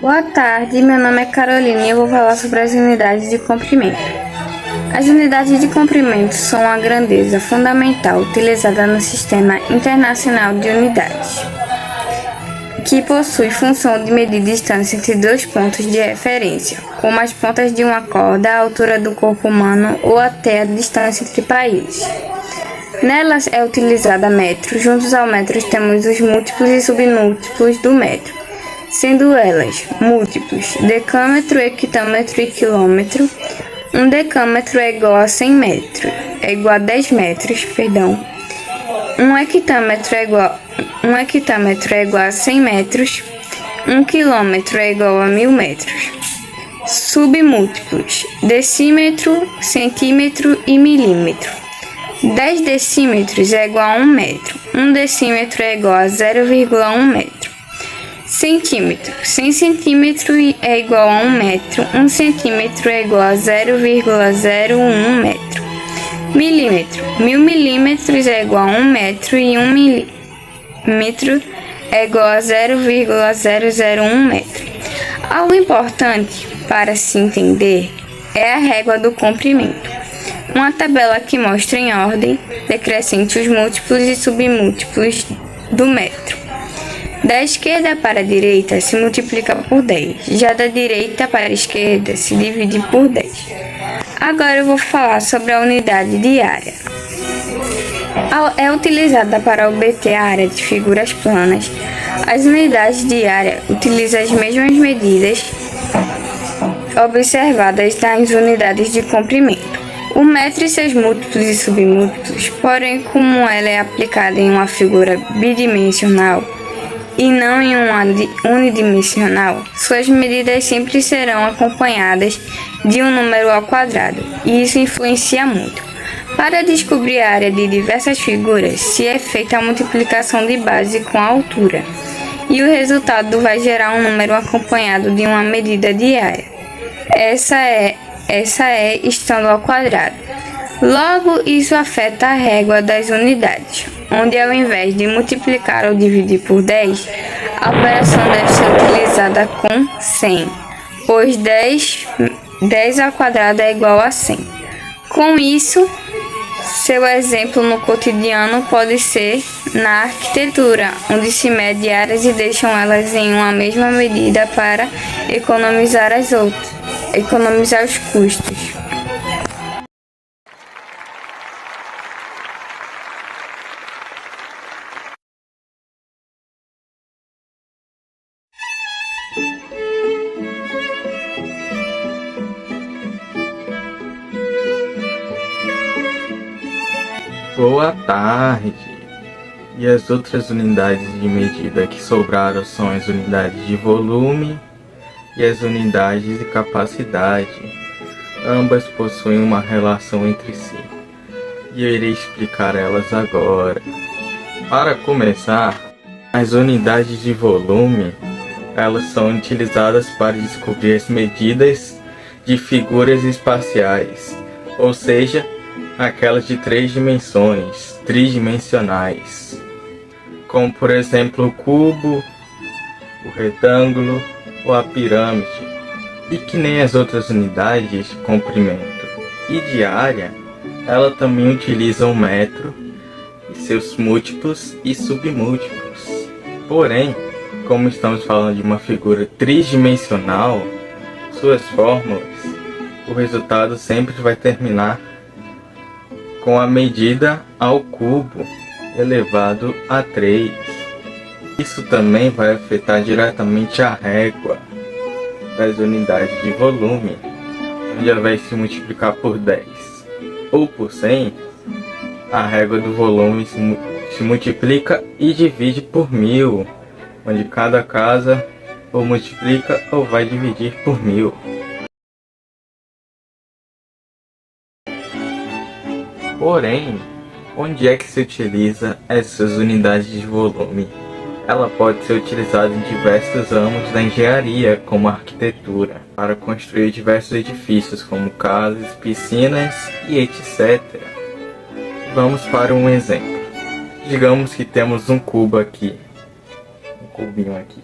Boa tarde, meu nome é Carolina e eu vou falar sobre as unidades de comprimento. As unidades de comprimento são a grandeza fundamental utilizada no Sistema Internacional de Unidades, que possui função de medir distância entre dois pontos de referência, como as pontas de uma corda, a altura do corpo humano ou até a distância entre países. Nelas é utilizada metro. Juntos ao metro temos os múltiplos e submúltiplos do metro, sendo elas múltiplos decâmetro, hectômetro e quilômetro. Um decâmetro é igual a 100 metros, é igual a 10 metros, perdão. Um hectômetro é igual a 100 metros. Um quilômetro é igual a 1000 metros. Submúltiplos: decímetro, centímetro e milímetro. 10 decímetros é igual a 1 metro. 1 decímetro é igual a 0,1 metro. Centímetro: 100 centímetros é igual a 1 metro. 1 centímetro é igual a 0,01 metro. Milímetro: 1000 milímetros é igual a 1 metro e 1 milímetro é igual a 0,001 metro. Algo importante para se entender é a régua do comprimento, uma tabela que mostra em ordem decrescente os múltiplos e submúltiplos do metro. Da esquerda para a direita se multiplica por 10, já da direita para a esquerda se divide por 10. Agora eu vou falar sobre a unidade de área. É utilizada para obter a área de figuras planas. As unidades de área utilizam as mesmas medidas observadas nas unidades de comprimento. O metro e seus múltiplos e submúltiplos, porém, como ela é aplicada em uma figura bidimensional e não em uma unidimensional, suas medidas sempre serão acompanhadas de um número ao quadrado, e isso influencia muito. Para descobrir a área de diversas figuras, se é feita a multiplicação de base com a altura, e o resultado vai gerar um número acompanhado de uma medida de área. Essa é estando ao quadrado. Logo, isso afeta a régua das unidades, onde ao invés de multiplicar ou dividir por 10, a operação deve ser utilizada com 100, pois 10 ao quadrado é igual a 100. Com isso, seu exemplo no cotidiano pode ser na arquitetura, onde se mede áreas e deixam elas em uma mesma medida para economizar os custos. Boa tarde! E as outras unidades de medida que sobraram são as unidades de volume e as unidades de capacidade. Ambas possuem uma relação entre si, e eu irei explicar elas agora. Para começar, as unidades de volume, elas são utilizadas para descobrir as medidas de figuras espaciais, ou seja, aquelas de 3 dimensões, tridimensionais, como por exemplo o cubo, o retângulo ou a pirâmide. E que nem as outras unidades de comprimento e de área, ela também utiliza o metro e seus múltiplos e submúltiplos. Porém, como estamos falando de uma figura tridimensional, suas fórmulas, o resultado sempre vai terminar com a medida ao cubo elevado a 3. Isso também vai afetar diretamente a régua das unidades de volume, onde ela vai se multiplicar por 10 ou por 100. A régua do volume se multiplica e divide por 1000, onde cada casa ou multiplica ou vai dividir por 1000. Porém, onde é que se utiliza essas unidades de volume? Ela pode ser utilizada em diversos ramos da engenharia, como a arquitetura, para construir diversos edifícios, como casas, piscinas e etc. Vamos para um exemplo. Digamos que temos um cubo aqui, um cubinho aqui.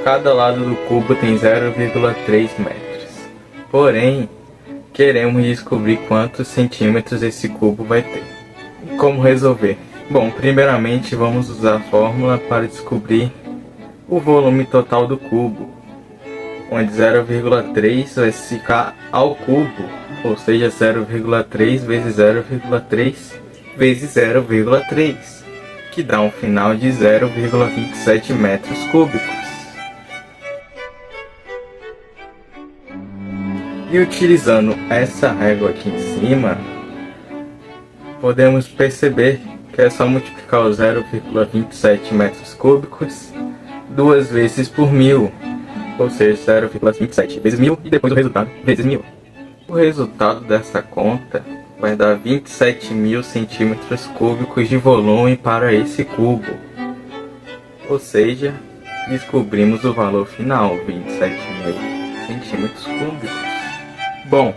Cada lado do cubo tem 0,3 metros. Porém, queremos descobrir quantos centímetros esse cubo vai ter. E como resolver? Bom, primeiramente vamos usar a fórmula para descobrir o volume total do cubo, onde 0,3 vai ficar ao cubo, ou seja, 0,3 vezes 0,3 vezes 0,3, que dá um final de 0,27 metros cúbicos. E utilizando essa régua aqui em cima, podemos perceber que é só multiplicar o 0,27 metros cúbicos 2 vezes por 1000, ou seja, 0,27 vezes 1000 e depois o resultado vezes 1000. O resultado dessa conta vai dar 27.000 centímetros cúbicos de volume para esse cubo. Ou seja, descobrimos o valor final, 27.000 centímetros cúbicos. Bom,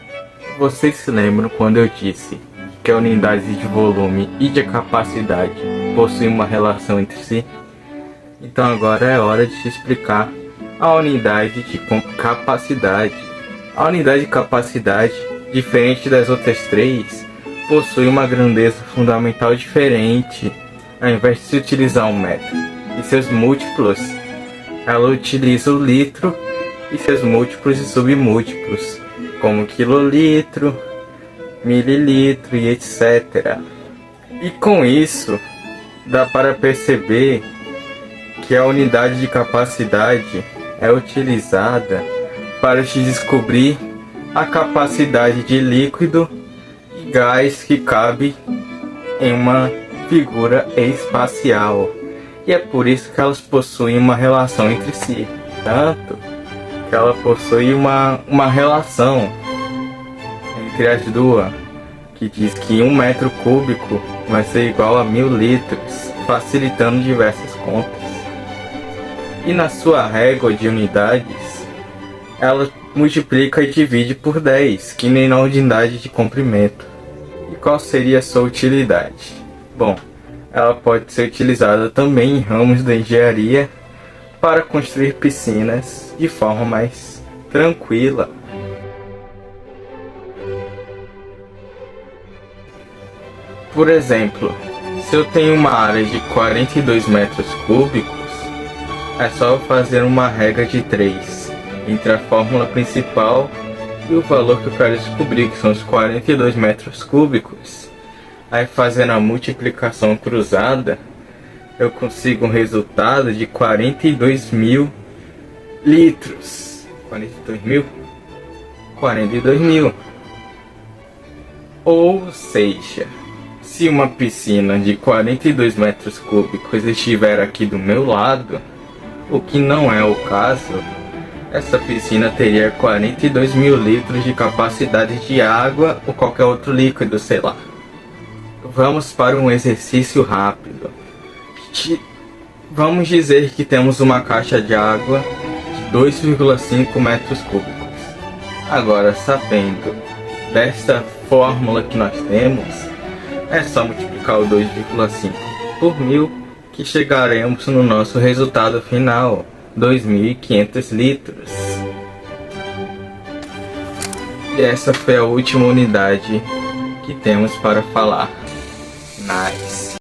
vocês se lembram quando eu disse que a unidade de volume e de capacidade possuem uma relação entre si? Então agora é hora de te explicar a unidade de capacidade. A unidade de capacidade, diferente das outras três, possui uma grandeza fundamental diferente. Ao invés de se utilizar um metro e seus múltiplos, ela utiliza o litro e seus múltiplos e submúltiplos, como quilolitro, mililitro e etc. E com isso, dá para perceber que a unidade de capacidade é utilizada para te descobrir a capacidade de líquido e gás que cabe em uma figura espacial. E é por isso que elas possuem uma relação entre si. Tanto que ela possui uma relação entre as duas, que diz que 1 metro cúbico vai ser igual a 1000 litros, facilitando diversas contas. E na sua régua de unidades, ela multiplica e divide por 10, que nem na unidade de comprimento. E qual seria a sua utilidade? Bom, ela pode ser utilizada também em ramos da engenharia para construir piscinas de forma mais tranquila. Por exemplo, se eu tenho uma área de 42 metros cúbicos, é só fazer uma regra de 3 entre a fórmula principal e o valor que eu quero descobrir, que são os 42 metros cúbicos. Aí fazendo a multiplicação cruzada, eu consigo um resultado de 42.000 litros. 42.000? 42.000. Ou seja, se uma piscina de 42 metros cúbicos estiver aqui do meu lado, o que não é o caso, essa piscina teria 42.000 litros de capacidade de água ou qualquer outro líquido, sei lá. Vamos para um exercício rápido. Vamos dizer que temos uma caixa de água de 2,5 metros cúbicos. Agora, sabendo desta fórmula que nós temos, é só multiplicar o 2,5 por 1000 que chegaremos no nosso resultado final, 2.500 litros. E essa foi a última unidade que temos para falar. Nice.